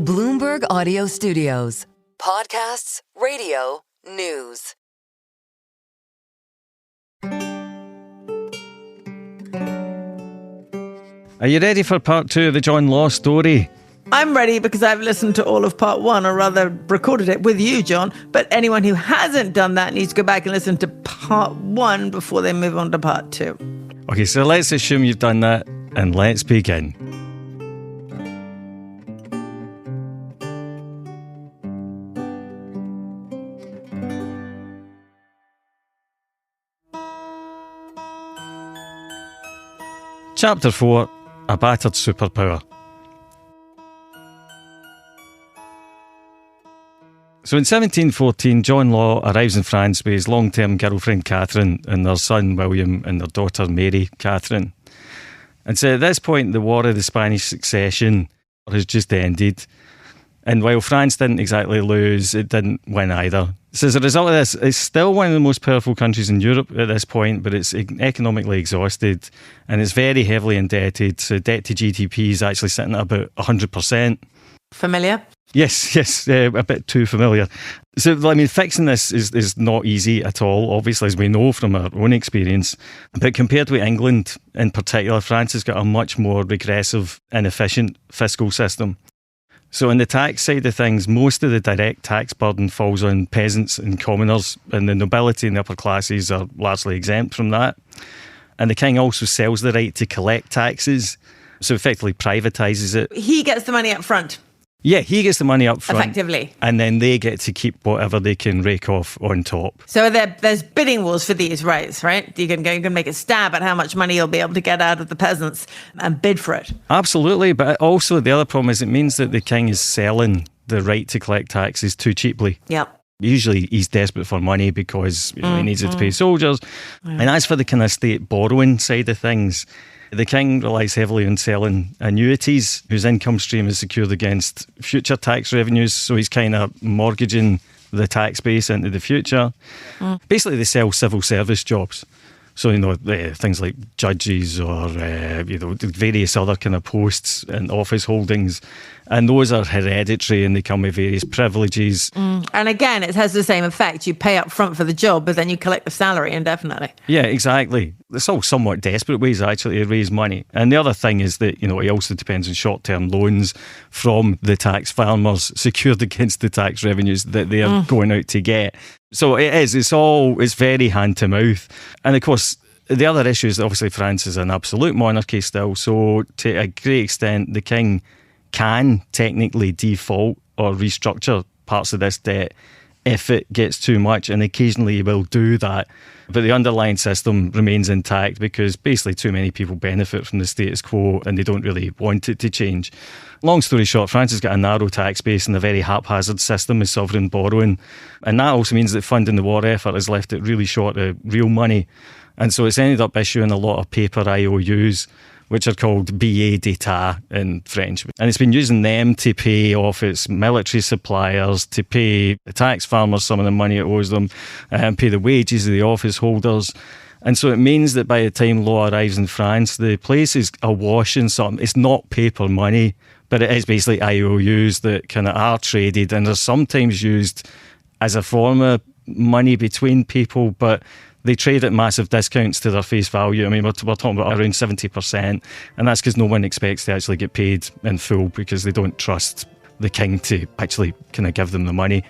Bloomberg Audio Studios. Podcasts, radio, news. Are you ready for part 2 of the John Law story? I'm ready because I've listened to all of part 1, or rather recorded it with you, John. But anyone who hasn't done that needs to go back and listen to part 1 before they move on to part 2. Okay, so let's assume you've done that, and let's begin. Chapter 4, A Battered Superpower. So in 1714, John Law arrives in France with his long-term girlfriend Catherine and their son William and their daughter Mary Catherine. And so at this point, the War of the Spanish Succession has just ended. And while France didn't exactly lose, it didn't win either. So as a result of this, it's still one of the most powerful countries in Europe at this point, but it's economically exhausted and it's very heavily indebted. So debt to GDP is actually sitting at about 100%. Familiar? Yes, a bit too familiar. So, I mean, fixing this is not easy at all, obviously, as we know from our own experience. But compared with England in particular, France has got a much more regressive and efficient fiscal system. So on the tax side of things, most of the direct tax burden falls on peasants and commoners, and the nobility and the upper classes are largely exempt from that. And the king also sells the right to collect taxes, so effectively privatises it. He gets the money up front. Yeah, he gets the money up front. Effectively. And then they get to keep whatever they can rake off on top. So there's bidding wars for these rights, right? You can make a stab at how much money you'll be able to get out of the peasants and bid for it. Absolutely, but also the other problem is it means that the king is selling the right to collect taxes too cheaply. Yep. Usually he's desperate for money because he needs it to pay soldiers. Yeah. And as for the kind of state borrowing side of things, the king relies heavily on selling annuities, whose income stream is secured against future tax revenues. So he's kind of mortgaging the tax base into the future. Basically, they sell civil service jobs. So, things like judges or, various other kind of posts and office holdings. And those are hereditary and they come with various privileges. And again, it has the same effect. You pay up front for the job, but then you collect the salary indefinitely. Yeah, exactly. It's all somewhat desperate ways actually to raise money. And the other thing is that, it also depends on short-term loans from the tax farmers secured against the tax revenues that they are going out to get. So it's very hand to mouth. And of course, the other issue is that obviously France is an absolute monarchy still. So to a great extent, the king can technically default or restructure parts of this debt if it gets too much, and occasionally he will do that. But the underlying system remains intact because basically too many people benefit from the status quo and they don't really want it to change. Long story short, France has got a narrow tax base and a very haphazard system of sovereign borrowing. And that also means that funding the war effort has left it really short of real money. And so it's ended up issuing a lot of paper IOUs, which are called billets d'etat in French. And it's been using them to pay off its military suppliers, to pay the tax farmers some of the money it owes them, and pay the wages of the office holders. And so it means that by the time law arrives in France, the place is awash in something. It's not paper money, but it is basically IOUs that kind of are traded and are sometimes used as a form of money between people, but they trade at massive discounts to their face value. I mean, we're talking about around 70%, and that's because no one expects to actually get paid in full because they don't trust the king to actually kind of give them the money.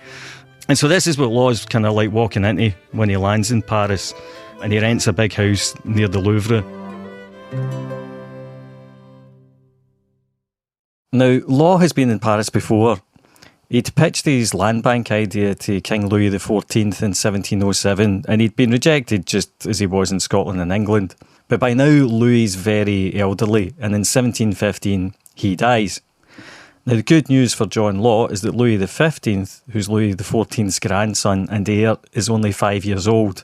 And so this is what Law's kind of like walking into when he lands in Paris, and he rents a big house near the Louvre. Now, Law has been in Paris before. He'd pitched his land bank idea to King Louis XIV in 1707, and he'd been rejected just as he was in Scotland and England. But by now, Louis is very elderly, and in 1715, he dies. Now, the good news for John Law is that Louis XV, who's Louis XIV's grandson and heir, is only 5 years old.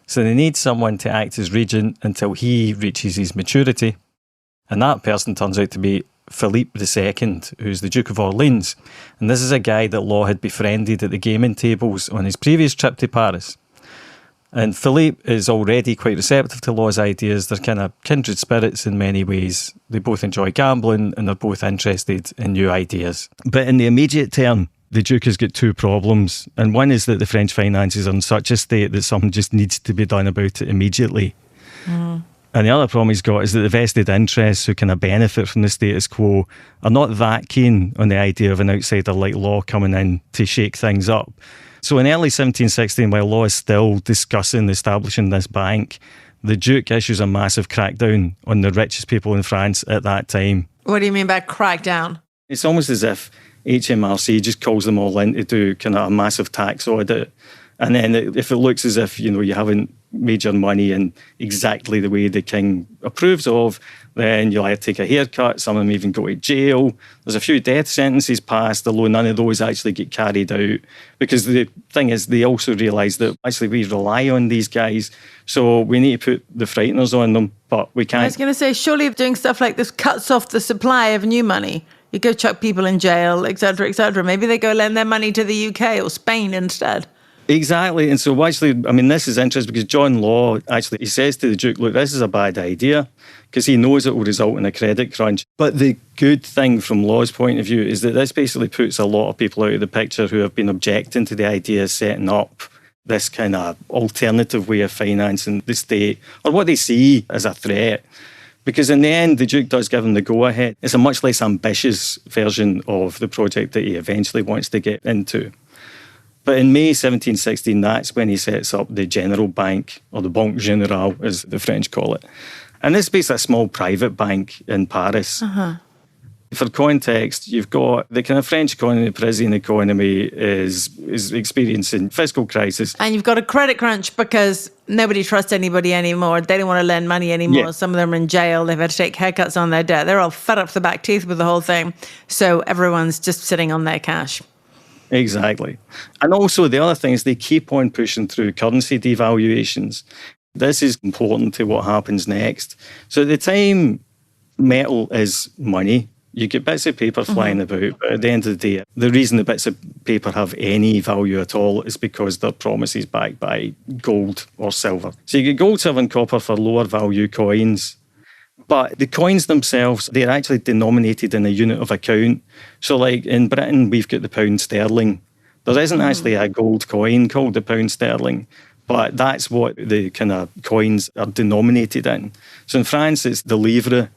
So they need someone to act as regent until he reaches his maturity. And that person turns out to be Philippe II, who's the Duke of Orleans. And this is a guy that Law had befriended at the gaming tables on his previous trip to Paris. And Philippe is already quite receptive to Law's ideas. They're kind of kindred spirits in many ways. They both enjoy gambling and they're both interested in new ideas. But in the immediate term, the Duke has got two problems. And one is that the French finances are in such a state that something just needs to be done about it immediately. And the other problem he's got is that the vested interests who kind of benefit from the status quo are not that keen on the idea of an outsider like Law coming in to shake things up. So in early 1716, while Law is still discussing establishing this bank, the Duke issues a massive crackdown on the richest people in France at that time. What do you mean by crackdown? It's almost as if HMRC just calls them all in to do kind of a massive tax audit. And then if it looks as if, you haven't made your money in exactly the way the king approves of, then you'll either take a haircut, some of them even go to jail. There's a few death sentences passed, although none of those actually get carried out. Because the thing is, they also realise that actually we rely on these guys, so we need to put the frighteners on them, but we can't. I was going to say, surely doing stuff like this cuts off the supply of new money. You go chuck people in jail, etc., etc. Maybe they go lend their money to the UK or Spain instead. Exactly. And so actually, this is interesting because John Law, he says to the Duke, look, this is a bad idea because he knows it will result in a credit crunch. But the good thing from Law's point of view is that this basically puts a lot of people out of the picture who have been objecting to the idea of setting up this kind of alternative way of financing the state, or what they see as a threat. Because in the end, the Duke does give him the go-ahead. It's a much less ambitious version of the project that he eventually wants to get into. But in May 1716, that's when he sets up the General Bank, or the Banque Générale, as the French call it. And this is basically a small private bank in Paris. For context, you've got the kind of French economy, the Parisian economy is experiencing fiscal crisis. And you've got a credit crunch because nobody trusts anybody anymore. They don't want to lend money anymore. Yeah. Some of them are in jail. They've had to take haircuts on their debt. They're all fed up to the back teeth with the whole thing. So everyone's just sitting on their cash. Exactly. And also the other thing is they keep on pushing through currency devaluations. This is important to what happens next. So at the time, metal is money. You get bits of paper flying about, but at the end of the day, the reason the bits of paper have any value at all is because they're promises backed by gold or silver. So you get gold, silver and copper for lower value coins. But the coins themselves, they're actually denominated in a unit of account. So like in Britain, we've got the pound sterling. There isn't actually a gold coin called the pound sterling, but that's what the kind of coins are denominated in. So in France, it's the livre.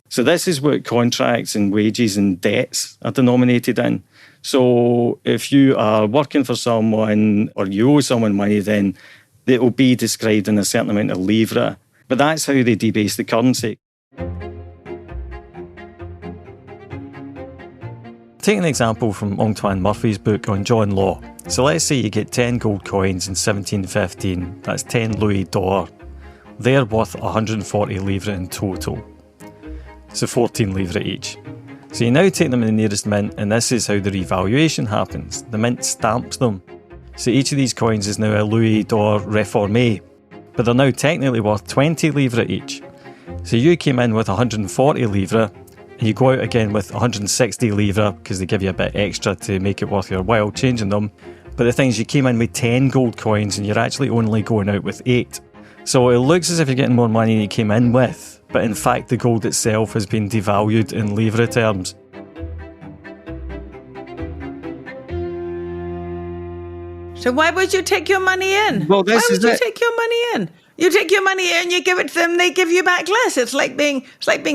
So this is what contracts and wages and debts are denominated in. So if you are working for someone or you owe someone money, then it will be described in a certain amount of livre. But that's how they debase the currency. Take an example from Antoin Murphy's book on John Law. So let's say you get 10 gold coins in 1715. That's 10 louis d'or. They're worth 140 livres in total. So 14 livres each. So you now take them in the nearest mint, and this is how the revaluation happens. The mint stamps them. So each of these coins is now a louis d'or réformé, but they're now technically worth 20 livres each. So you came in with 140 livres, and you go out again with 160 livres because they give you a bit extra to make it worth your while changing them. But the thing is, you came in with 10 gold coins and you're actually only going out with 8. So it looks as if you're getting more money than you came in with, but in fact the gold itself has been devalued in livre terms. So why would you take your money in? Well, why would you take your money in? You take your money in, you give it to them, they give you back less. It's like being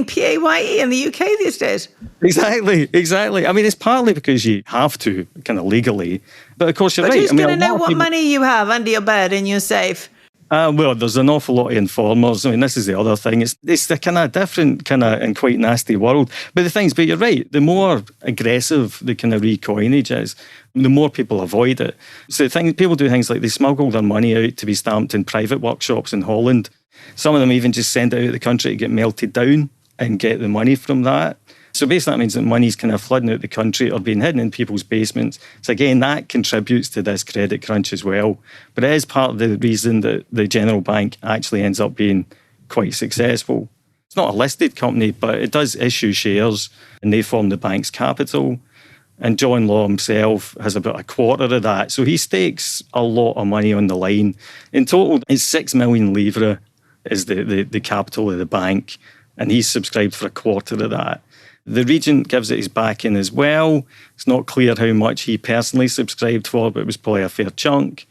PAYE in the UK these days. Exactly. It's partly because you have to, kind of legally. But of course, you're right. Who's going to know what money you have under your bed in your safe? Well, there's an awful lot of informers. This is the other thing. It's a kind of different and quite nasty world. But the thing is, but you're right, the more aggressive the kind of recoinage is, the more people avoid it. So people do things like they smuggle their money out to be stamped in private workshops in Holland. Some of them even just send it out of the country to get melted down and get the money from that. So basically that means that money's kind of flooding out the country or being hidden in people's basements. So again, that contributes to this credit crunch as well. But it is part of the reason that the General Bank actually ends up being quite successful. It's not a listed company, but it does issue shares and they form the bank's capital. And John Law himself has about a quarter of that. So he stakes a lot of money on the line. In total, it's 6 million livres is the capital of the bank. And he's subscribed for a quarter of that. The regent gives it his backing as well. It's not clear how much he personally subscribed for, but it was probably a fair chunk.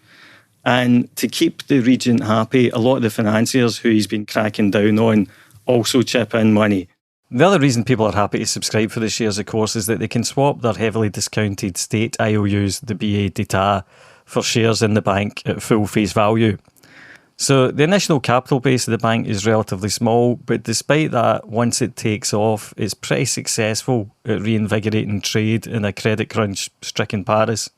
And to keep the regent happy, a lot of the financiers who he's been cracking down on also chip in money. The other reason people are happy to subscribe for the shares, of course, is that they can swap their heavily discounted state IOUs, the BA d'Etat, for shares in the bank at full face value. So the initial capital base of the bank is relatively small, but despite that, once it takes off, it's pretty successful at reinvigorating trade in a credit crunch-stricken Paris.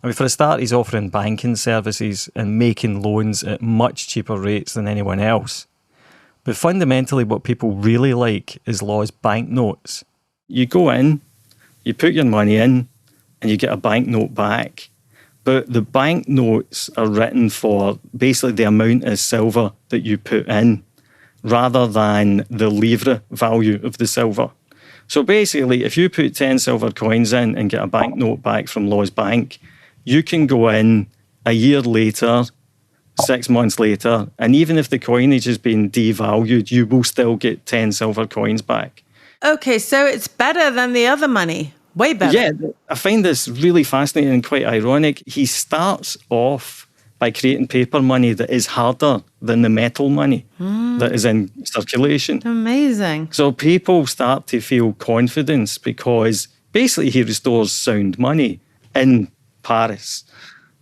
I mean, for a start, he's offering banking services and making loans at much cheaper rates than anyone else. But fundamentally, what people really like is Law's banknotes. You go in, you put your money in, and you get a banknote back. But the banknotes are written for basically the amount of silver that you put in, rather than the livre value of the silver. So basically, if you put 10 silver coins in and get a banknote back from Law's bank, you can go in a year later, 6 months later, and even if the coinage has been devalued, you will still get 10 silver coins back. Okay, so it's better than the other money. Way better. Yeah, I find this really fascinating and quite ironic. He starts off by creating paper money that is harder than the metal money that is in circulation. Amazing. So people start to feel confidence because basically he restores sound money in Paris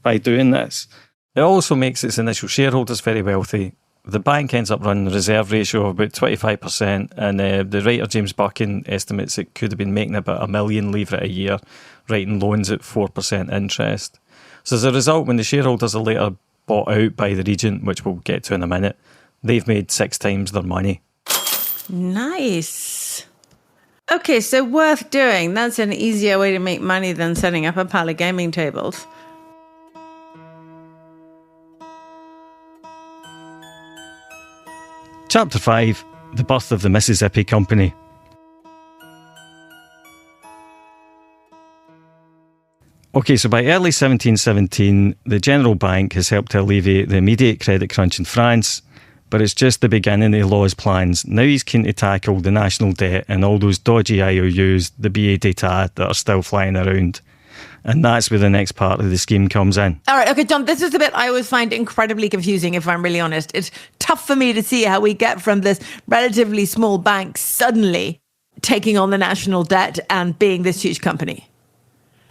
by doing this. It also makes its initial shareholders very wealthy. The bank ends up running a reserve ratio of about 25%, and the writer James Buchan estimates it could have been making about 1 million livres a year, writing loans at 4% interest. So as a result, when the shareholders are later bought out by the regent, which we'll get to in a minute, they've made 6 times their money. Nice. Okay, so worth doing. That's an easier way to make money than setting up a pile of gaming tables. Chapter 5, The Birth of the Mississippi Company. Okay, so by early 1717, the General Bank has helped to alleviate the immediate credit crunch in France, but it's just the beginning of Law's plans. Now he's keen to tackle the national debt and all those dodgy IOUs, the BA d'Etat, that are still flying around. And that's where the next part of the scheme comes in. All right, okay, John, this is the bit I always find incredibly confusing, if I'm really honest. It's tough for me to see how we get from this relatively small bank suddenly taking on the national debt and being this huge company.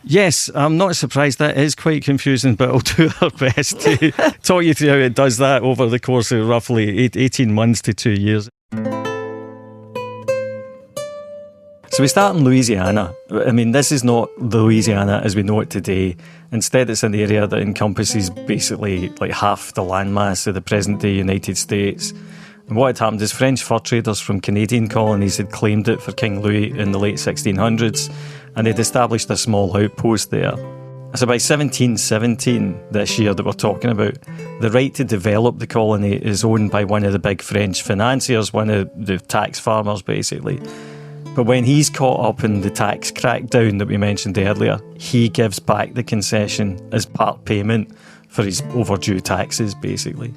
Yes, I'm not surprised. That is quite confusing, but I'll do our best to talk you through how it does that over the course of roughly 18 months to 2 years. So we start in Louisiana. I mean, this is not Louisiana as we know it today. Instead, it's an area that encompasses basically like half the landmass of the present-day United States. And what had happened is French fur traders from Canadian colonies had claimed it for King Louis in the late 1600s, and they'd established a small outpost there. So by 1717, this year that we're talking about, the right to develop the colony is owned by one of the big French financiers, one of the tax farmers basically. But when he's caught up in the tax crackdown that we mentioned earlier, he gives back the concession as part payment for his overdue taxes, basically.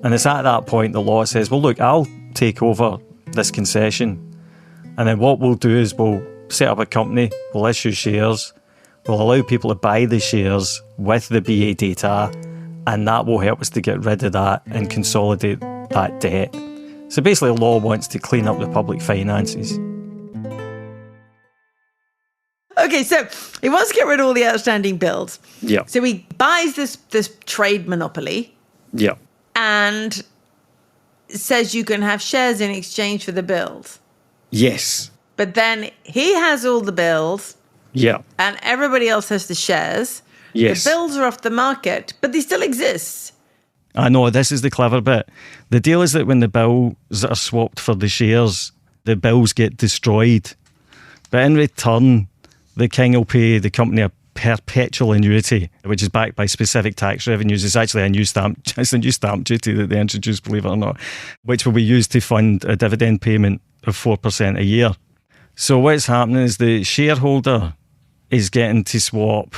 And it's at that point the law says, well, look, I'll take over this concession. And then what we'll do is we'll set up a company, we'll issue shares, we'll allow people to buy the shares with the BA d'Etat, and that will help us to get rid of that and consolidate that debt. So basically, the law wants to clean up the public finances. Okay, so he wants to get rid of all the outstanding bills. Yeah. So he buys this trade monopoly. Yeah. And says you can have shares in exchange for the bills. Yes. But then he has all the bills. Yeah. And everybody else has the shares. Yes. The bills are off the market, but they still exist. I know, this is the clever bit. The deal is that when the bills are swapped for the shares, the bills get destroyed. But in return, the king will pay the company a perpetual annuity, which is backed by specific tax revenues. It's actually a new stamp duty that they introduced, believe it or not, which will be used to fund a dividend payment of 4% a year. So what's happening is the shareholder is getting to swap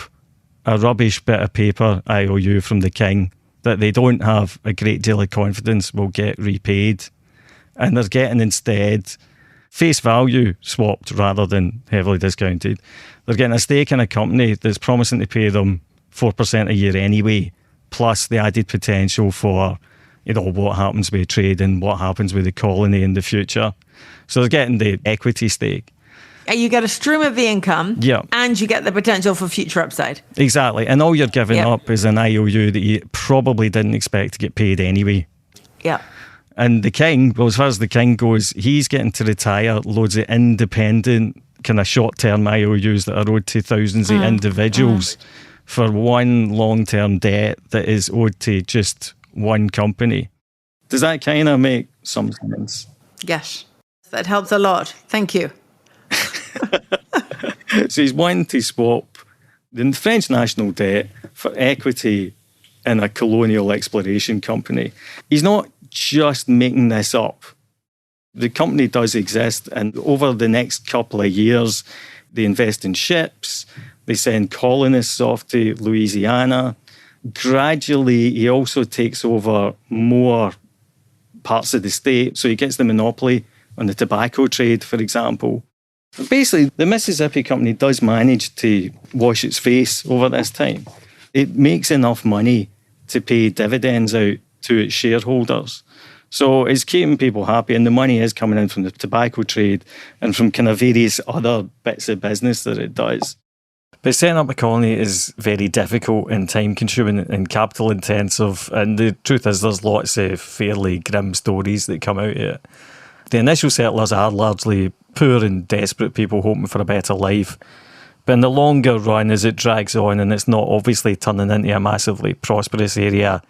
a rubbish bit of paper IOU from the king that they don't have a great deal of confidence will get repaid. And they're getting instead face value swapped rather than heavily discounted. They're getting a stake in a company that's promising to pay them 4% a year anyway, plus the added potential for, what happens with trade and what happens with the colony in the future. So they're getting the equity stake. You get a stream of the income, yeah, and you get the potential for future upside. Exactly. And all you're giving up is an IOU that you probably didn't expect to get paid anyway. Yeah. And the king, well, as far as the king goes, he's getting to retire loads of independent kind of short-term IOUs that are owed to thousands of individuals for one long-term debt that is owed to just one company. Does that kind of make some sense? Yes. That helps a lot. Thank you. So he's wanting to swap the French national debt for equity in a colonial exploration company. He's not just making this up. The company does exist, and over the next couple of years, they invest in ships, they send colonists off to Louisiana. Gradually, he also takes over more parts of the state, so he gets the monopoly on the tobacco trade, for example. Basically, the Mississippi Company does manage to wash its face over this time. It makes enough money to pay dividends out to its shareholders. So it's keeping people happy, and the money is coming in from the tobacco trade and from kind of various other bits of business that it does. But setting up a colony is very difficult and time-consuming and capital-intensive, and the truth is there's lots of fairly grim stories that come out of it. The initial settlers are largely poor and desperate people hoping for a better life. But in the longer run, as it drags on and it's not obviously turning into a massively prosperous area,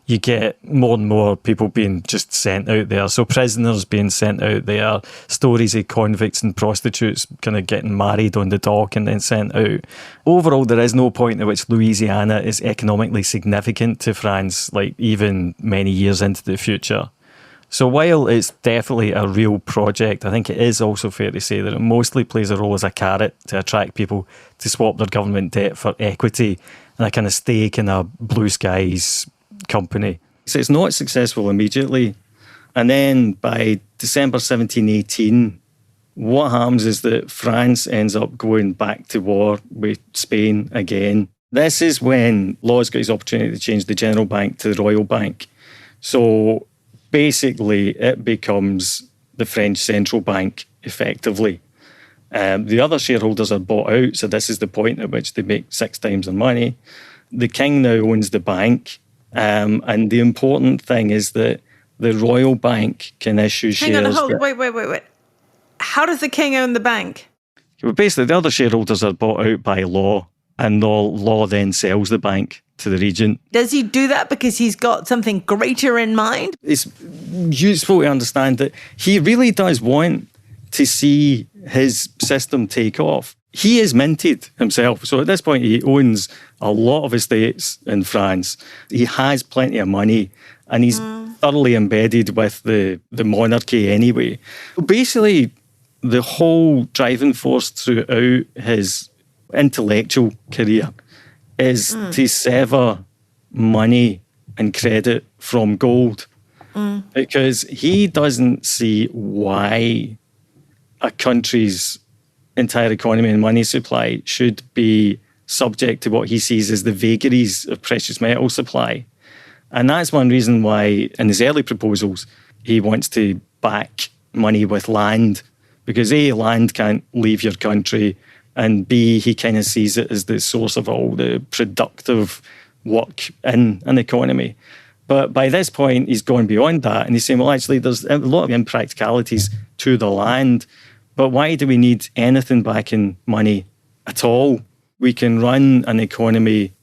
you get more and more people being just sent out there. So prisoners being sent out there, stories of convicts and prostitutes kind of getting married on the dock and then sent out. Overall, there is no point at which Louisiana is economically significant to France, like even many years into the future. So while it's definitely a real project, I think it is also fair to say that it mostly plays a role as a carrot to attract people to swap their government debt for equity and a kind of stake in a blue skies company. So it's not successful immediately. And then by December 1718, what happens is that France ends up going back to war with Spain again. This is when Law's got his opportunity to change the general bank to the Royal Bank. So basically, it becomes the French central bank, effectively. The other shareholders are bought out, so this is the point at which they make 6 times the money. The king now owns the bank, and the important thing is that the Royal Bank can issue shares. Hang on, wait. How does the king own the bank? Well, basically, the other shareholders are bought out by law, and law then sells the bank to the regent. Does he do that because he's got something greater in mind? It's useful to understand that he really does want to see his system take off. He is minted himself. So at this point, he owns a lot of estates in France. He has plenty of money, and he's thoroughly embedded with the monarchy anyway. Basically, the whole driving force throughout his intellectual career is to sever money and credit from gold, because he doesn't see why a country's entire economy and money supply should be subject to what he sees as the vagaries of precious metal supply. And that's one reason why in his early proposals he wants to back money with land, because A, land can't leave your country, and B, he kind of sees it as the source of all the productive work in an economy. But by this point, he's gone beyond that. And he's saying, well, actually, there's a lot of impracticalities to the land. But why do we need anything backing money at all? We can run an economy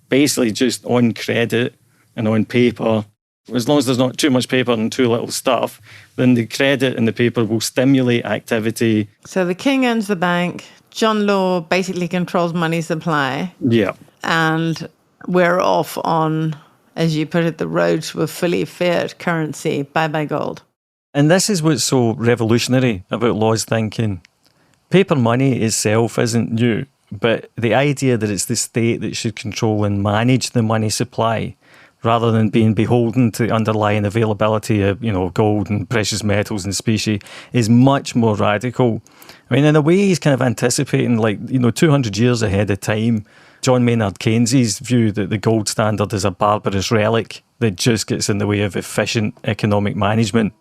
basically just on credit and on paper. As long as there's not too much paper and too little stuff, then the credit and the paper will stimulate activity. So the king owns the bank. John Law basically controls money supply. Yeah. And we're off on, as you put it, the road to a fully fiat currency. Bye-bye gold. And this is what's so revolutionary about Law's thinking. Paper money itself isn't new. But the idea that it's the state that should control and manage the money supply rather than being beholden to the underlying availability of, gold and precious metals and specie is much more radical. I mean, in a way, he's kind of anticipating 200 years ahead of time, John Maynard Keynes's view that the gold standard is a barbarous relic that just gets in the way of efficient economic management.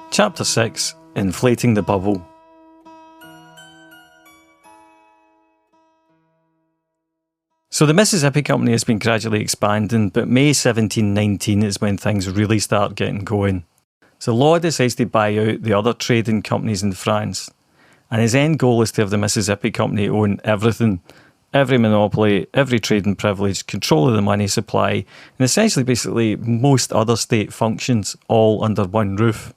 Chapter 6, Inflating the Bubble. So the Mississippi Company has been gradually expanding, but May 1719 is when things really start getting going. So Law decides to buy out the other trading companies in France, and his end goal is to have the Mississippi Company own everything, every monopoly, every trading privilege, control of the money supply, and essentially basically most other state functions all under one roof.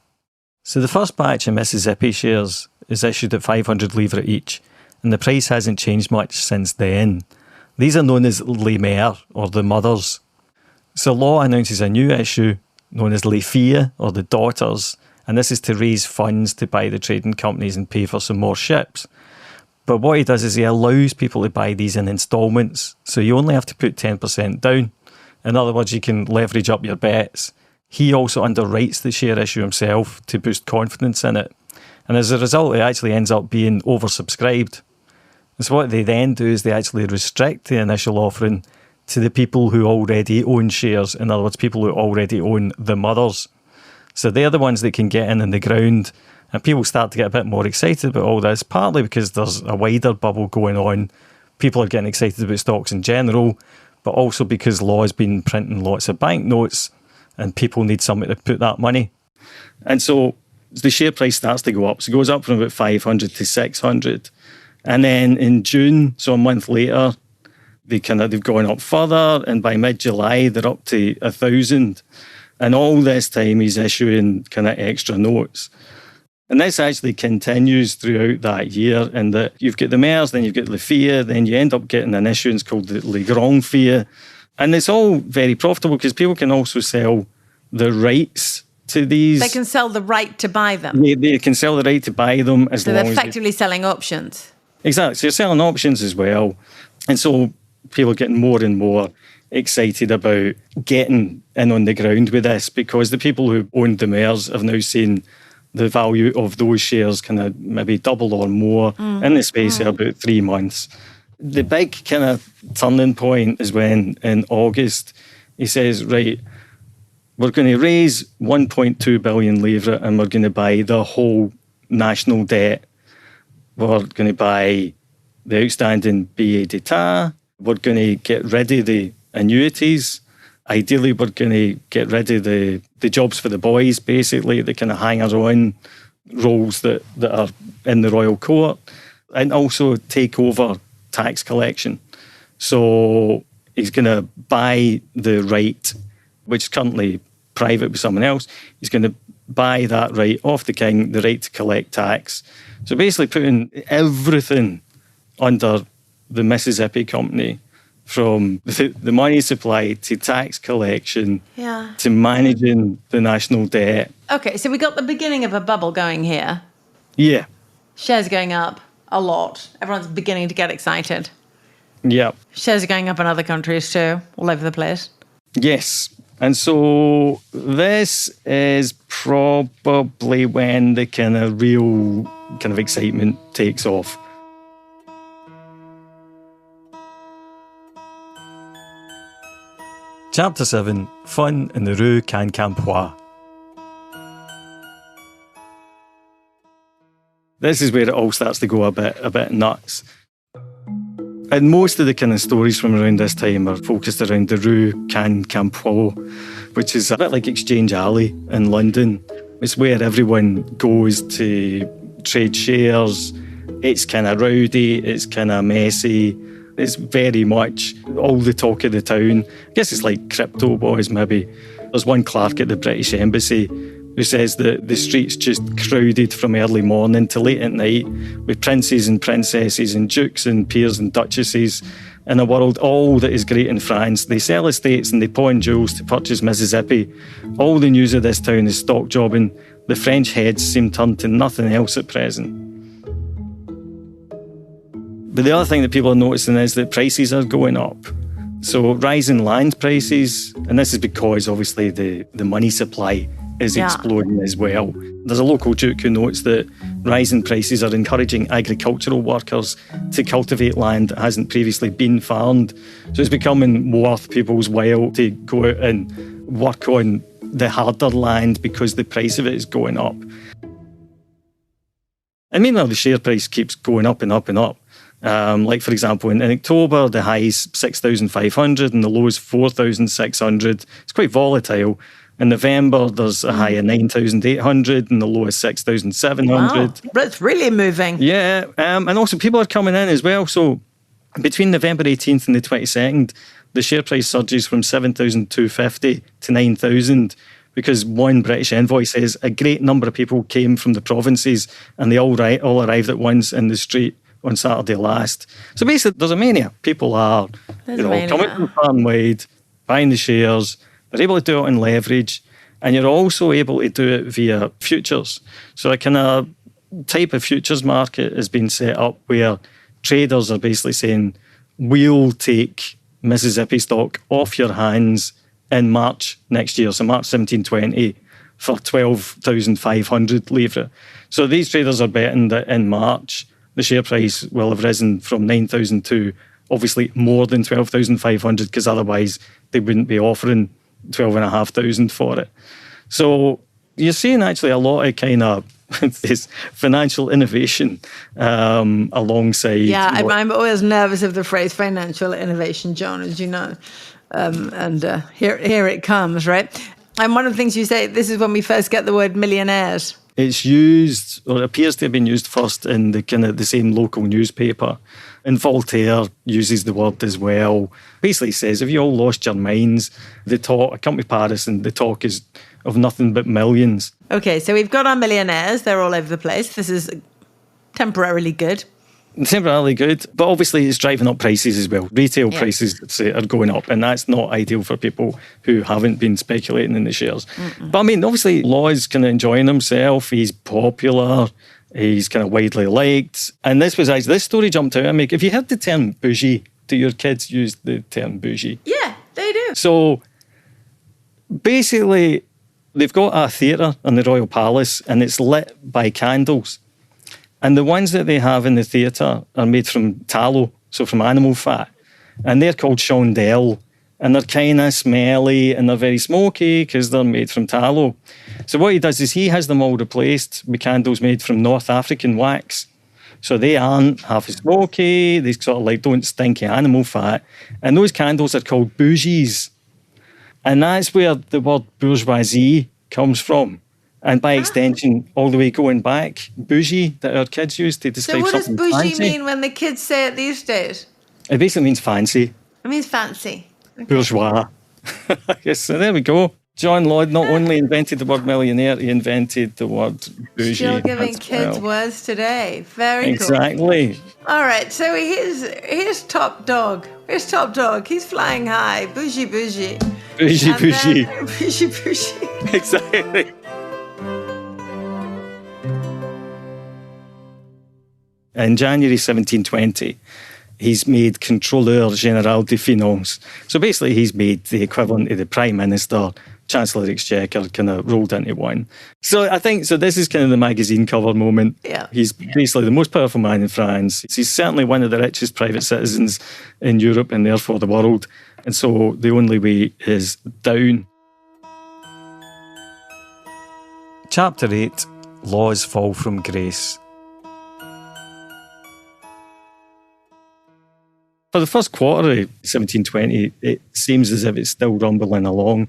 So the first batch of Mississippi shares is issued at 500 livres each, and the price hasn't changed much since then. These are known as les mères, or the mothers. So Law announces a new issue known as les filles, or the daughters, and this is to raise funds to buy the trading companies and pay for some more ships. But what he does is he allows people to buy these in instalments, so you only have to put 10% down. In other words, you can leverage up your bets. He also underwrites the share issue himself to boost confidence in it. And as a result, it actually ends up being oversubscribed. And so what they then do is they actually restrict the initial offering to the people who already own shares. In other words, people who already own the mothers. So they're the ones that can get in the ground. And people start to get a bit more excited about all this, partly because there's a wider bubble going on. People are getting excited about stocks in general, but also because Law has been printing lots of banknotes and people need somewhere to put that money. And so the share price starts to go up. So it goes up from about 500 to 600. And then in June, so a month later, they've gone up further. And by mid-July, they're up to 1,000. And all this time, he's issuing kind of extra notes. And this actually continues throughout that year. And that you've got the Mères, then you've got the Filles, then you end up getting an issuance called the Les Grands Filles. And it's all very profitable because people can also sell the rights to these. They can sell the right to buy them. They can sell the right to buy them as long as... So they're effectively selling options. Exactly. So you're selling options as well. And so people are getting more and more excited about getting in on the ground with this because the people who owned the Mères have now seen the value of those shares kind of maybe double or more in the space of about 3 months. The big kind of turning point is when in August he says, right, we're going to raise 1.2 billion livres and we're going to buy the whole national debt. We're going to buy the outstanding billets d'etat. We're going to get rid of the annuities. Ideally, we're going to get rid of the jobs for the boys, basically, the kind of hangers-on roles that are in the royal court, and also take over tax collection. So he's going to buy the right, which is currently private with someone else. He's going to buy that right off the king, the right to collect tax. So basically putting everything under the Mississippi Company, from the money supply to tax collection to managing the national debt. Okay, so we got the beginning of a bubble going here. Yeah. Shares going up a lot. Everyone's beginning to get excited. Yeah. Shares are going up in other countries too, all over the place. Yes. And so this is probably when the kind of real kind of excitement takes off. Chapter 7, Fun in the Rue Quincampoix. This is where it all starts to go a bit nuts. And most of the kind of stories from around this time are focused around the Rue Quincampoix, which is a bit like Exchange Alley in London. It's where everyone goes to trade shares. It's kind of rowdy, it's kind of messy. It's very much all the talk of the town. I guess it's like crypto boys, maybe. There's one clerk at the British Embassy who says that the streets just crowded from early morning to late at night with princes and princesses and dukes and peers and duchesses in a world all that is great in France. They sell estates and they pawn jewels to purchase Mississippi. All the news of this town is stock jobbing. The French heads seem turned to nothing else at present. But the other thing that people are noticing is that prices are going up. So rising land prices, and this is because obviously the money supply is exploding as well. There's a local duke who notes that rising prices are encouraging agricultural workers to cultivate land that hasn't previously been farmed. So it's becoming worth people's while to go out and work on the harder land because the price of it is going up. And meanwhile, the share price keeps going up and up and up. Like, for example, in October, the high is 6,500 and the low is 4,600. It's quite volatile. In November, there's a high of 9,800 and the low is 6,700. Wow, that's really moving. Yeah, and also people are coming in as well. So between November 18th and the 22nd, the share price surges from 7,250 to 9,000 because one British envoy says a great number of people came from the provinces and they all arrived at once in the street on Saturday last. So basically, there's a mania. People are coming from far and wide, buying the shares. They're able to do it in leverage, and you're also able to do it via futures. So a kind of type of futures market has been set up where traders are basically saying, we'll take Mississippi stock off your hands in March next year, so March 1720, for 12,500 livre. So these traders are betting that in March, the share price will have risen from 9,000 to obviously more than 12,500 because otherwise they wouldn't be offering 12,500 for it. So you're seeing actually a lot of kind of this financial innovation alongside. Yeah, I'm always nervous of the phrase financial innovation, John, as you know. Here it comes, right? And one of the things you say, this is when we first get the word millionaires. It's used, or it appears to have been used first in the kind of the same local newspaper. And Voltaire uses the word as well. Basically says, if you all lost your minds, the talk, I come to Paris and the talk is of nothing but millions. Okay, so we've got our millionaires. They're all over the place. This is temporarily good. Temporarily good, but obviously it's driving up prices as well. Retail prices are going up, and that's not ideal for people who haven't been speculating in the shares. Mm-mm. But I mean, obviously, Law is kind of enjoying himself. He's popular. He's kind of widely liked. And this story jumped out at me. Have you heard the term bougie? Do your kids use the term bougie? Yeah, they do. So basically, they've got a theatre in the Royal Palace, and it's lit by candles. And the ones that they have in the theatre are made from tallow, so from animal fat. And they're called chandelles. And they're kind of smelly and they're very smoky because they're made from tallow. So what he does is he has them all replaced with candles made from North African wax. So they aren't half as smoky. They sort of like don't stink of animal fat. And those candles are called bougies. And that's where the word bourgeoisie comes from. And by extension, all the way going back, bougie that our kids use to describe something fancy. So what does bougie mean when the kids say it these days? It basically means fancy. It means fancy. Okay. Bourgeois. Yes, so there we go. John Lloyd not only invented the word millionaire, he invented the word bougie. Still giving kids words today. Very cool. Exactly. All right, so here's Top Dog. Here's Top Dog. He's flying high. Bougie, bougie. Bougie, bougie. Bougie, bougie. Exactly. In January 1720, he's made Contrôleur Général des Finances. So basically, he's made the equivalent of the Prime Minister, Chancellor of the Exchequer, kind of rolled into one. So I think, this is kind of the magazine cover moment. Yeah. He's basically the most powerful man in France. He's certainly one of the richest private citizens in Europe and therefore the world. And so the only way is down. Chapter 8, Laws Fall from Grace. For the first quarter of 1720, it seems as if it's still rumbling along.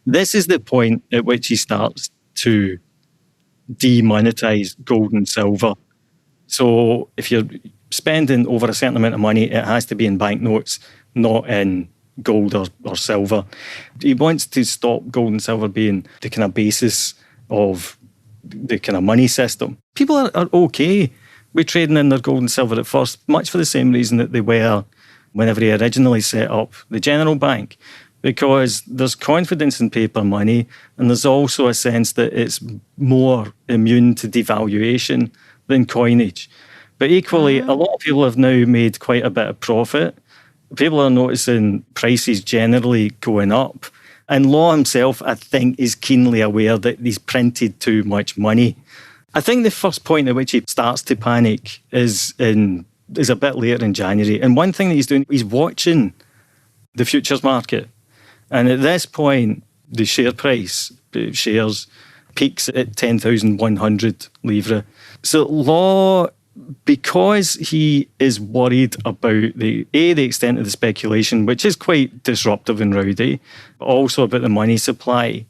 This is the point at which he starts to demonetize gold and silver. So if you're spending over a certain amount of money, it has to be in banknotes, not in gold or silver. He wants to stop gold and silver being the kind of basis of the kind of money system. People are okay with trading in their gold and silver at first, much for the same reason that they were whenever he originally set up the General Bank, because there's confidence in paper money, and there's also a sense that it's more immune to devaluation than coinage. But equally, a lot of people have now made quite a bit of profit. People are noticing prices generally going up. And Law himself, I think, is keenly aware that he's printed too much money. I think the first point at which he starts to panic is a bit later in January. And one thing that he's doing, he's watching the futures market. And at this point, the share price, the shares, peaks at 10,100 livres. So Law, because he is worried about the extent of the speculation, which is quite disruptive and rowdy, but also about the money supply,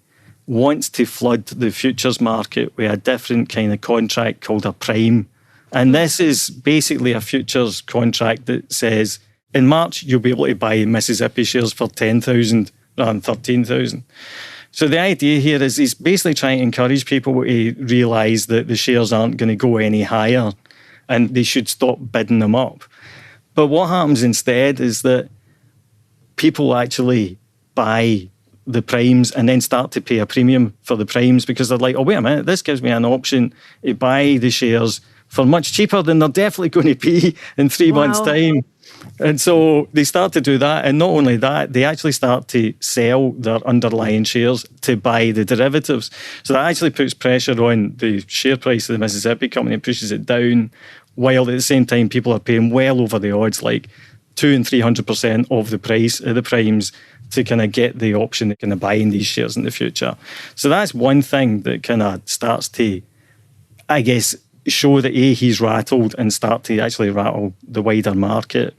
wants to flood the futures market with a different kind of contract called a prime. And this is basically a futures contract that says, in March, you'll be able to buy Mississippi shares for 10,000 rather than 13,000. So the idea here is he's basically trying to encourage people to realise that the shares aren't going to go any higher and they should stop bidding them up. But what happens instead is that people actually buy the primes and then start to pay a premium for the primes because they're like, oh, wait a minute, this gives me an option to buy the shares for much cheaper than they're definitely going to be in 3 months' time. And so they start to do that. And not only that, they actually start to sell their underlying shares to buy the derivatives. So that actually puts pressure on the share price of the Mississippi company and pushes it down, while at the same time people are paying well over the odds, like 200% and 300% of the price of the primes to kind of get the option of kind of buying these shares in the future. So that's one thing that kind of starts to, I guess, show that he's rattled and start to actually rattle the wider market.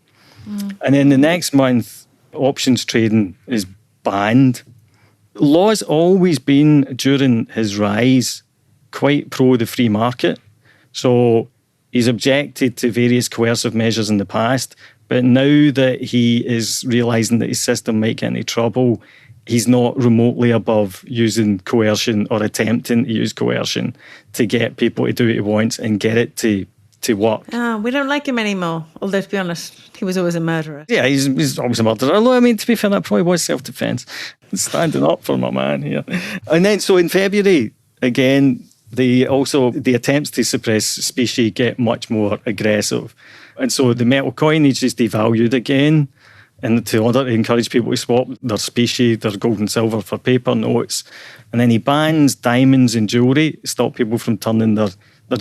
And then the next month, options trading is banned. Law's always been, during his rise, quite pro the free market. So he's objected to various coercive measures in the past, but now that he is realising that his system might get into trouble, he's not remotely above using coercion or attempting to use coercion to get people to do what he wants and get it to work. We don't like him anymore, although to be honest, he was always a murderer. Yeah, he's always a murderer. Although, I mean, to be fair, that probably was self-defence. Standing up for my man here. And then, so in February, again, the attempts to suppress specie get much more aggressive. And so the metal coinage is devalued again, and in order to encourage people to swap their specie, their gold and silver, for paper notes. And then he bans diamonds and jewellery to stop people from turning their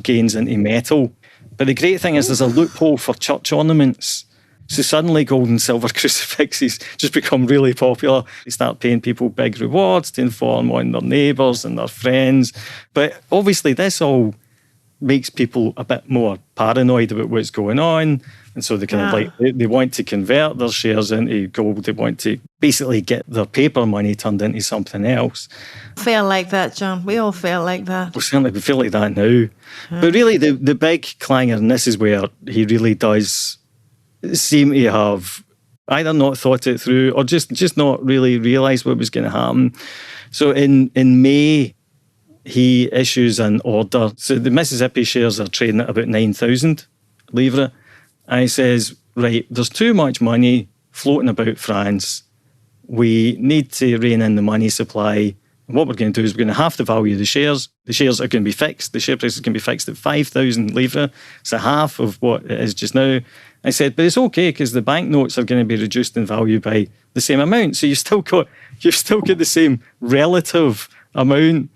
gains into metal. But the great thing is there's a loophole for church ornaments. So suddenly gold and silver crucifixes just become really popular. They start paying people big rewards to inform on their neighbours and their friends. But obviously this all makes people a bit more paranoid about what's going on. And so they kind of they want to convert their shares into gold. They want to basically get their paper money turned into something else. Feel like that, John. We all feel like that. Well, certainly we feel like that now. But really the big clanger, and this is where he really does seem to have either not thought it through or just not really realised what was going to happen. So in May, he issues an order. So the Mississippi shares are trading at about 9,000 livres. And he says, right, there's too much money floating about France. We need to rein in the money supply. And what we're going to do is we're going to have to value the shares. The shares are going to be fixed. The share price is going to be fixed at 5,000 livres. It's a half of what it is just now. I said, but it's okay because the banknotes are going to be reduced in value by the same amount. So you've still got the same relative amount.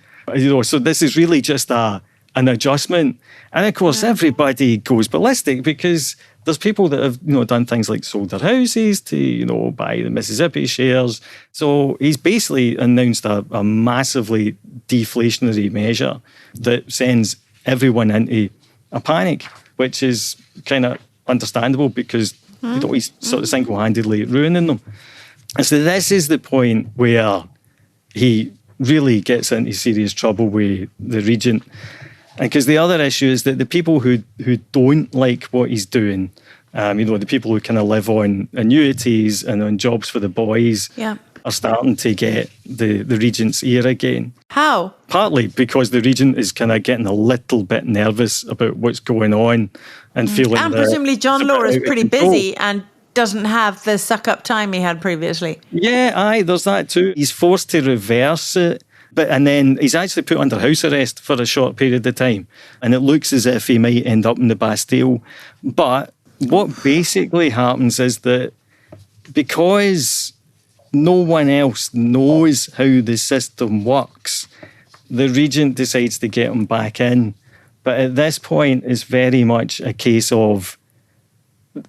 So this is really just an adjustment. And of course, everybody goes ballistic because there's people that have, done things like sold their houses to, buy the Mississippi shares. So he's basically announced a massively deflationary measure that sends everyone into a panic, which is kind of understandable because he's sort of single-handedly ruining them. And so this is the point where he really gets into serious trouble with the regent. And because the other issue is that the people who don't like what he's doing, the people who kind of live on annuities and on jobs for the boys, are starting to get the regent's ear again. How? Partly because the regent is kind of getting a little bit nervous about what's going on and feeling And presumably John Law is pretty control. busy and doesn't have the suck-up time he had previously. Yeah, aye, there's that too. He's forced to reverse it. And then he's actually put under house arrest for a short period of time. And it looks as if he might end up in the Bastille. But what basically happens is that because no one else knows how the system works, the regent decides to get him back in. But at this point, it's very much a case of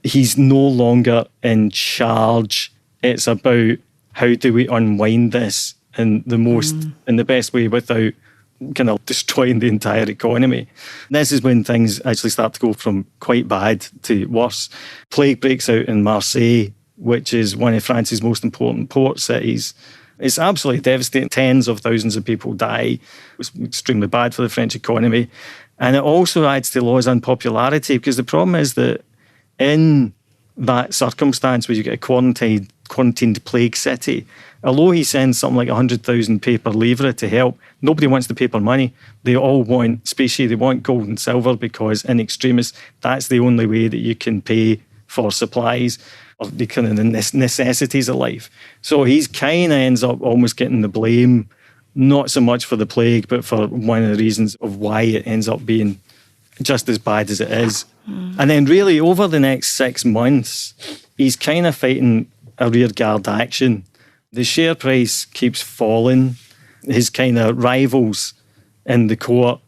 he's no longer in charge. It's about how do we unwind this in the best way without kind of destroying the entire economy. This is when things actually start to go from quite bad to worse. Plague breaks out in Marseille, which is one of France's most important port cities. It's absolutely devastating. Tens of thousands of people die. It was extremely bad for the French economy. And it also adds to Law's unpopularity, because the problem is that in that circumstance where you get a quarantined plague city, although he sends something like 100,000 paper livre to help, nobody wants the paper money. They all want specie, they want gold and silver, because in extremis, that's the only way that you can pay for supplies or the kind of the necessities of life. So he's kind of ends up almost getting the blame, not so much for the plague, but for one of the reasons of why it ends up being just as bad as it is. And then really over the next 6 months, he's kind of fighting a rearguard action. The share price keeps falling. His kind of rivals in the court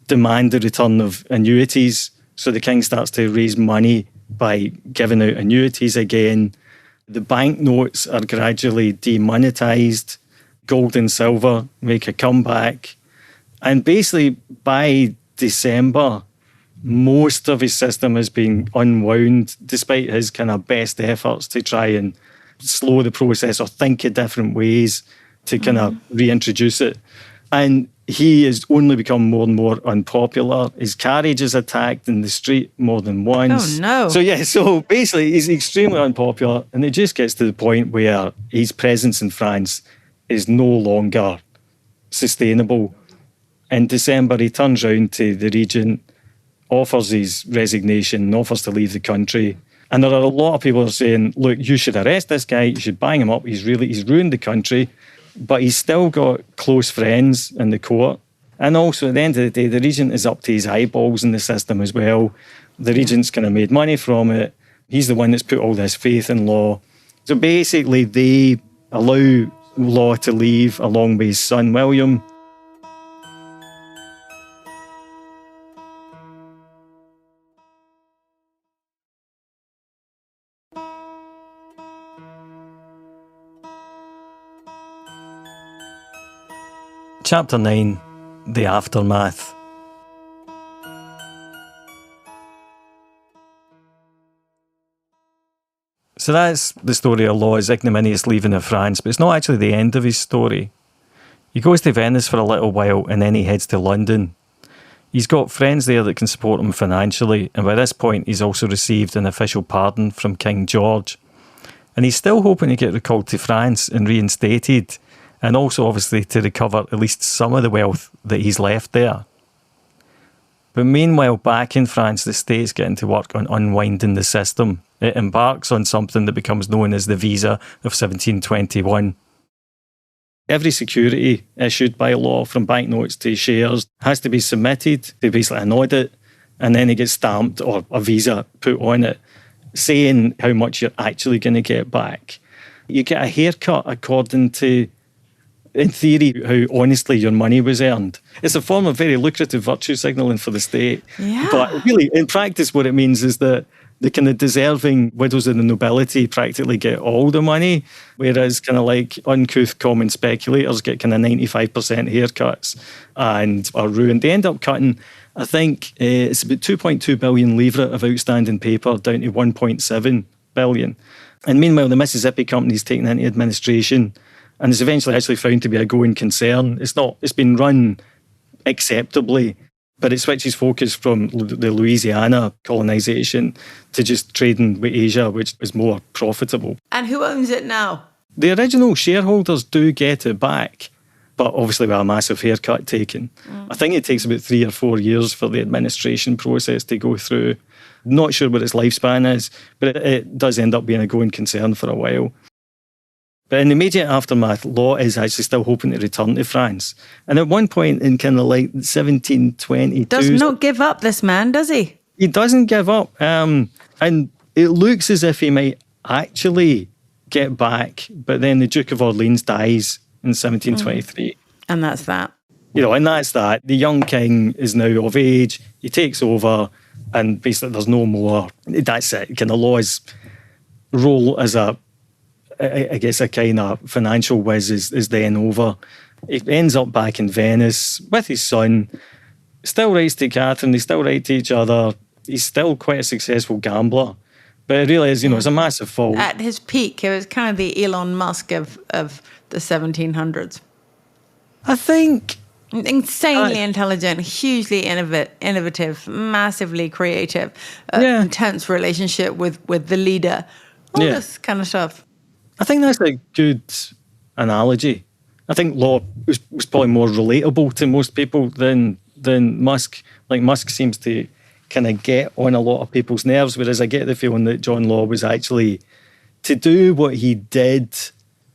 demand the return of annuities. So the king starts to raise money by giving out annuities again. The banknotes are gradually demonetised. Gold and silver make a comeback. And basically by December, most of his system has been unwound, despite his kind of best efforts to try and slow the process or think of different ways to kind of reintroduce it. And he has only become more and more unpopular. His carriage is attacked in the street more than once. Oh, no. So basically he's extremely unpopular, and it just gets to the point where his presence in France is no longer sustainable. In December, he turns round to the regent, offers his resignation, offers to leave the country. And there are a lot of people who are saying, look, you should arrest this guy, you should bang him up, he's ruined the country. But he's still got close friends in the court. And also, at the end of the day, the regent is up to his eyeballs in the system as well. The regent's kind of made money from it. He's the one that's put all this faith in Law. So basically, they allow Law to leave along with his son, William. Chapter 9, The Aftermath. So that's the story of Law's ignominious leaving of France, but it's not actually the end of his story. He goes to Venice for a little while and then he heads to London. He's got friends there that can support him financially, and by this point he's also received an official pardon from King George. And he's still hoping to get recalled to France and reinstated, and also obviously to recover at least some of the wealth that he's left there. But meanwhile, back in France, the state's getting to work on unwinding the system. It embarks on something that becomes known as the Visa of 1721. Every security issued by Law, from banknotes to shares, has to be submitted to basically an audit, and then it gets stamped or a visa put on it, saying how much you're actually going to get back. You get a haircut according to, in theory, how honestly your money was earned. It's a form of very lucrative virtue signalling for the state. Yeah. But really, in practice, what it means is that the kind of deserving widows of the nobility practically get all the money, whereas kind of like uncouth common speculators get kind of 95% haircuts and are ruined. They end up cutting, I think, it's about 2.2 billion livre of outstanding paper down to 1.7 billion. And meanwhile, the Mississippi Company's taken into administration, and it's eventually actually found to be a going concern. It's been run acceptably, but it switches focus from the Louisiana colonisation to just trading with Asia, which is more profitable. And who owns it now? the original shareholders do get it back, but obviously with a massive haircut taken. I think it takes about 3 or 4 years for the administration process to go through. Not sure what its lifespan is, but it does end up being a going concern for a while. But in the immediate aftermath, Law is actually still hoping to return to France. And at one point in kind of like 1722... Does not give up, this man, does he? He doesn't give up. And it looks as if he might actually get back, but then the Duke of Orleans dies in 1723. And that's that. And that's that. The young king is now of age. He takes over, and basically there's no more. That's it. Kind of Law's role as a kind of financial whiz is then over. He ends up back in Venice with his son. Still writes to Catherine. They still write to each other. He's still quite a successful gambler. But it really is, it's a massive fault. At his peak, it was kind of the Elon Musk of the 1700s. I think... Insanely intelligent, hugely innovative, massively creative, intense relationship with the leader. All this kind of stuff. I think that's a good analogy. I think Law was probably more relatable to most people than Musk. Like, Musk seems to kind of get on a lot of people's nerves, whereas I get the feeling that John Law was actually, to do what he did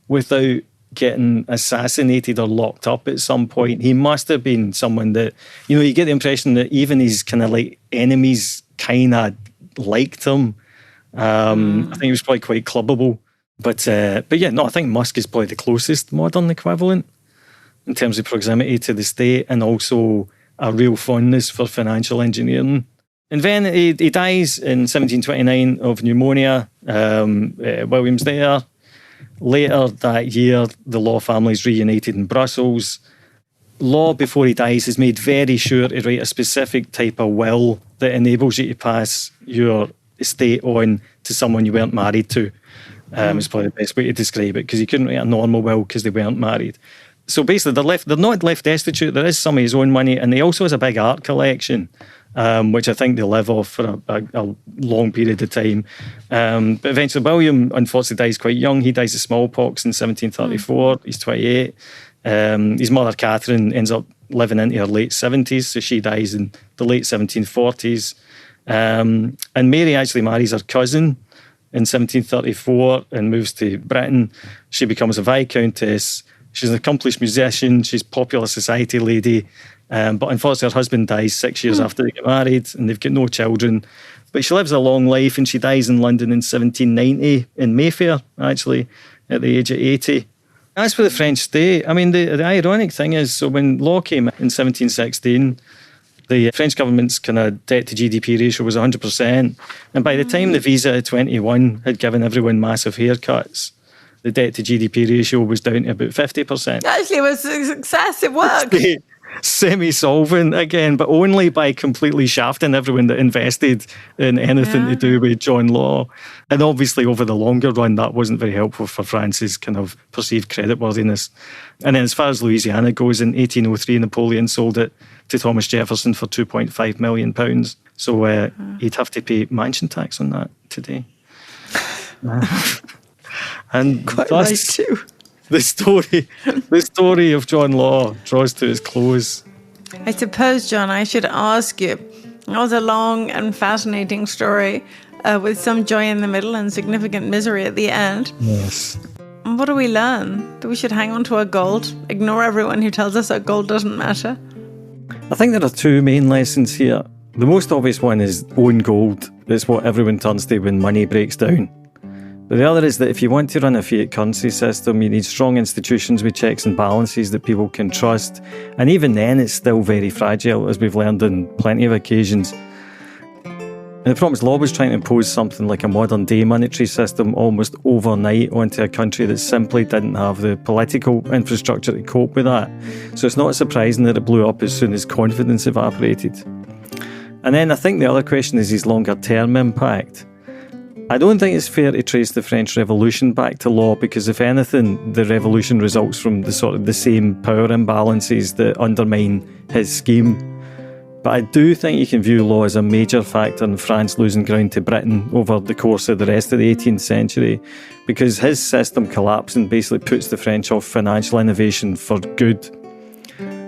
without getting assassinated or locked up at some point, he must have been someone that, you get the impression that even his kind of like enemies kind of liked him. I think he was probably quite clubbable. But I think Musk is probably the closest modern equivalent in terms of proximity to the state and also a real fondness for financial engineering. And then he dies in 1729 of pneumonia. William's there. Later that year, the Law family's reunited in Brussels. Law, before he dies, has made very sure to write a specific type of will that enables you to pass your estate on to someone you weren't married to. Is probably the best way to describe it, because he couldn't write a normal will because they weren't married. So basically, they're not left destitute. There is some of his own money, and he also has a big art collection, which I think they live off for a long period of time. But eventually, William unfortunately dies quite young. He dies of smallpox in 1734. He's 28. His mother, Catherine, ends up living into her late 70s, so she dies in the late 1740s. And Mary actually marries her cousin in 1734 and moves to Britain. She becomes a Viscountess. She's an accomplished musician. She's a popular society lady. But unfortunately, her husband dies 6 years after they get married, and they've got no children. But she lives a long life, and she dies in London in 1790, in Mayfair, actually, at the age of 80. As for the French state, I mean, the ironic thing is, so when Law came in 1716, the French government's kind of debt to GDP ratio was 100%. And by the time the Visa at 21 had given everyone massive haircuts, the debt to GDP ratio was down to about 50%. Actually, it was a success. It worked. Semi-solvent again, but only by completely shafting everyone that invested in anything to do with John Law. And obviously, over the longer run, that wasn't very helpful for France's kind of perceived creditworthiness. And then as far as Louisiana goes, in 1803, Napoleon sold it to Thomas Jefferson for £2.5 million. So he'd have to pay mansion tax on that today. And quite right too. The story of John Law draws to its close. I suppose, John, I should ask you. That was a long and fascinating story with some joy in the middle and significant misery at the end. Yes. What do we learn? That we should hang on to our gold, ignore everyone who tells us our gold doesn't matter? I think there are two main lessons here. The most obvious one is own gold. It's what everyone turns to when money breaks down. But the other is that if you want to run a fiat currency system, you need strong institutions with checks and balances that people can trust. And even then, it's still very fragile, as we've learned on plenty of occasions. And the problem is, Law was trying to impose something like a modern-day monetary system almost overnight onto a country that simply didn't have the political infrastructure to cope with that. So it's not surprising that it blew up as soon as confidence evaporated. And then I think the other question is his longer-term impact. I don't think it's fair to trace the French Revolution back to Law, because if anything, the revolution results from the same power imbalances that undermine his scheme. But I do think you can view law as a major factor in France losing ground to Britain over the course of the rest of the 18th century, because his system collapsing basically puts the French off financial innovation for good.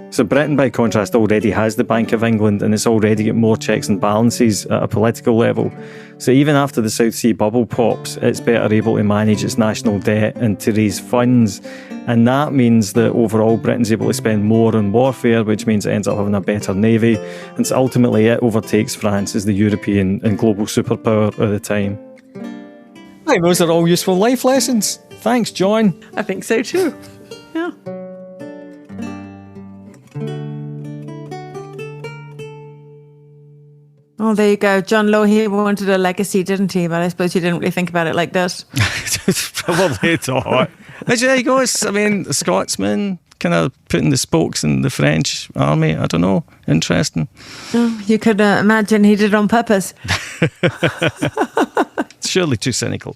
So Britain, by contrast, already has the Bank of England, and it's already got more checks and balances at a political level. So even after the South Sea bubble pops, it's better able to manage its national debt and to raise funds. And that means that overall Britain's able to spend more on warfare, which means it ends up having a better navy. And so ultimately it overtakes France as the European and global superpower at the time. Right, those are all useful life lessons. Thanks, John. I think so too. Yeah. Oh, there you go. John Lohe wanted a legacy, didn't he? But I suppose you didn't really think about it like that. Probably not. But there you go. I mean, the Scotsman kind of putting the spokes in the French army. I don't know. Interesting. Oh, you could imagine he did it on purpose. Surely too cynical.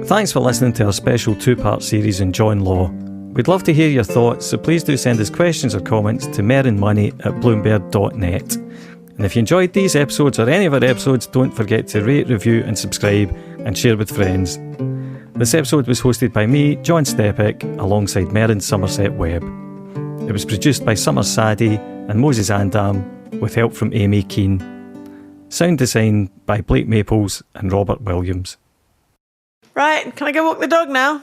Thanks for listening to our special two-part series on John Law. We'd love to hear your thoughts, so please do send us questions or comments to merrynmoney@bloomberg.net. And if you enjoyed these episodes or any of our episodes, don't forget to rate, review and subscribe and share with friends. This episode was hosted by me, John Stepek, alongside Merryn Somerset Webb. It was produced by Summer Sadie and Moses Andam, with help from Amy Keane. Sound design by Blake Maples and Robert Williams. Right, can I go walk the dog now?